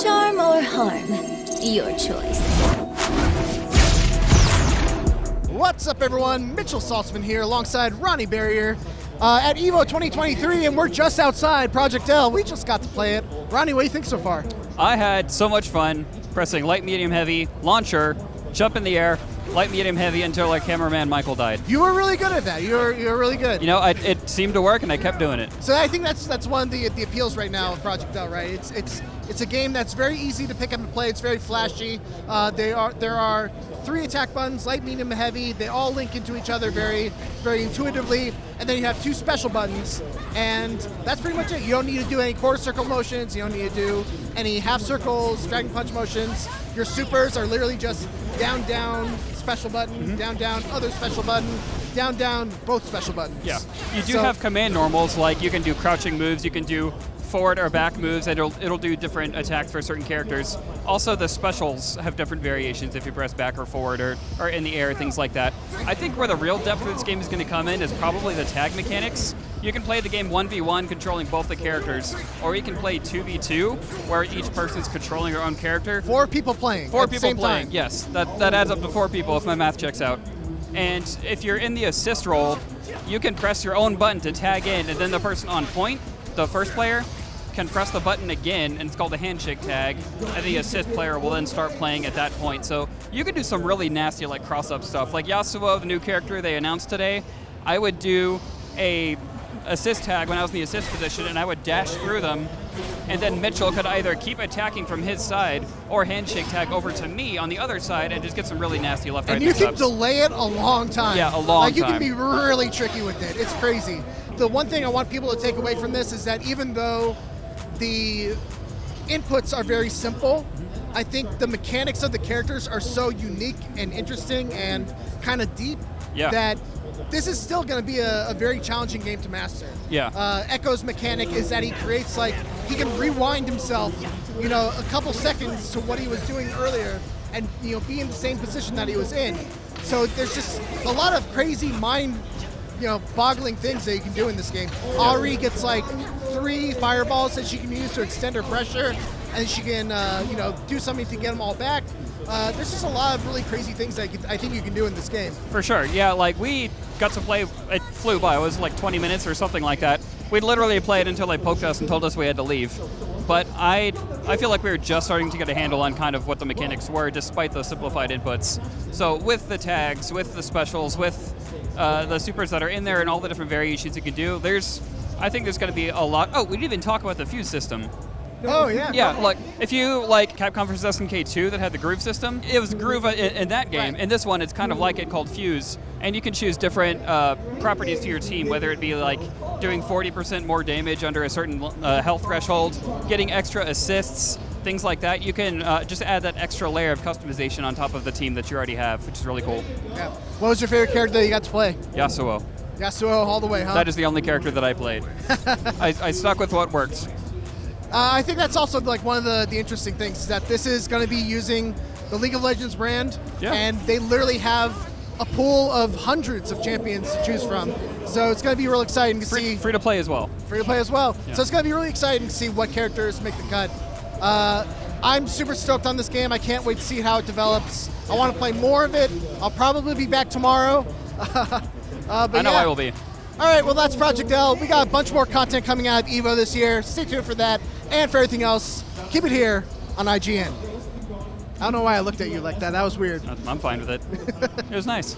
Charm or harm, your choice. What's up, everyone? Mitchell Saltzman here alongside Ronnie Barrier at EVO 2023, and we're just outside Project L. We just got to play it. Ronnie, what do you think so far? I had so much fun pressing light, medium, heavy, launcher, jump in the air, light, medium, heavy until our cameraman Michael died. You were really good at that. You were really good. You know, it seemed to work and I kept doing it. So I think that's one of the appeals right now of Project L, right? It's a game that's very easy to pick up and play. It's very flashy. There are 3 attack buttons, light, medium, and heavy. They all link into each other very, very intuitively. And then you have 2 special buttons, and that's pretty much it. You don't need to do any quarter circle motions. You don't need to do any half circles, dragon punch motions. Your supers are literally just down, down, special button, down, down, other special button, down, down, both special buttons. Yeah, you do have command normals, like you can do crouching moves, you can do forward or back moves, and it'll do different attacks for certain characters. Also, the specials have different variations if you press back or forward or in the air, things like that. I think where the real depth of this game is going to come in is probably the tag mechanics. You can play the game 1v1 controlling both the characters, or you can play 2v2 where each person's controlling their own character. 4 people playing. 4 at the people same playing, time. yes. That adds up to 4 people if my math checks out. And if you're in the assist role, you can press your own button to tag in, and then the person on point, the first player, can press the button again, and it's called a handshake tag, and the assist player will then start playing at that point. So you can do some really nasty like cross-up stuff. Like Yasuo, the new character they announced today, I would do a assist tag when I was in the assist position, and I would dash through them, and then Mitchell could either keep attacking from his side or handshake tag over to me on the other side and just get some really nasty left, right, and you can mix-ups. delay it a long time. Yeah, a long time. You can time. be really tricky with it. It's crazy. The one thing I want people to take away from this is that even though the inputs are very simple, I think the mechanics of the characters are so unique and interesting and kind of deep that this is still going to be a very challenging game to master. Yeah. Ekko's mechanic is that he creates he can rewind himself, a couple seconds to what he was doing earlier and, be in the same position that he was in. So there's just a lot of crazy boggling things that you can do in this game. Ahri gets 3 fireballs that she can use to extend her pressure, and she can, do something to get them all back. There's just a lot of really crazy things that I think you can do in this game. For sure, yeah, we got to play, it flew by, it was 20 minutes or something like that. We literally played until they poked us and told us we had to leave. But I feel like we were just starting to get a handle on kind of what the mechanics were, despite the simplified inputs. So with the tags, with the specials, with the supers that are in there and all the different variations you can do, I think there's going to be a lot. Oh, we didn't even talk about the fuse system. Oh, yeah. Yeah, if you like Capcom vs. SNK 2 that had the groove system, it was groove in that game. Right. In this one, it's kind of like it called fuse, and you can choose different properties to your team, whether it be doing 40% more damage under a certain health threshold, getting extra assists, things like that. You can just add that extra layer of customization on top of the team that you already have, which is really cool. Yeah. What was your favorite character that you got to play? Yasuo. Yasuo all the way, huh? That is the only character that I played. I stuck with what worked. I think that's also one of the interesting things is that this is going to be using the League of Legends brand, and they literally have a pool of hundreds of champions to choose from. So it's going to be real exciting to see. Free to play as well. Free to play as well. Yeah. So it's going to be really exciting to see what characters make the cut. I'm super stoked on this game. I can't wait to see how it develops. I want to play more of it. I'll probably be back tomorrow. I know I will be. All right, well, that's Project L. We got a bunch more content coming out of EVO this year. Stay tuned for that. And for everything else, keep it here on IGN. I don't know why I looked at you like that. That was weird. I'm fine with it. It was nice.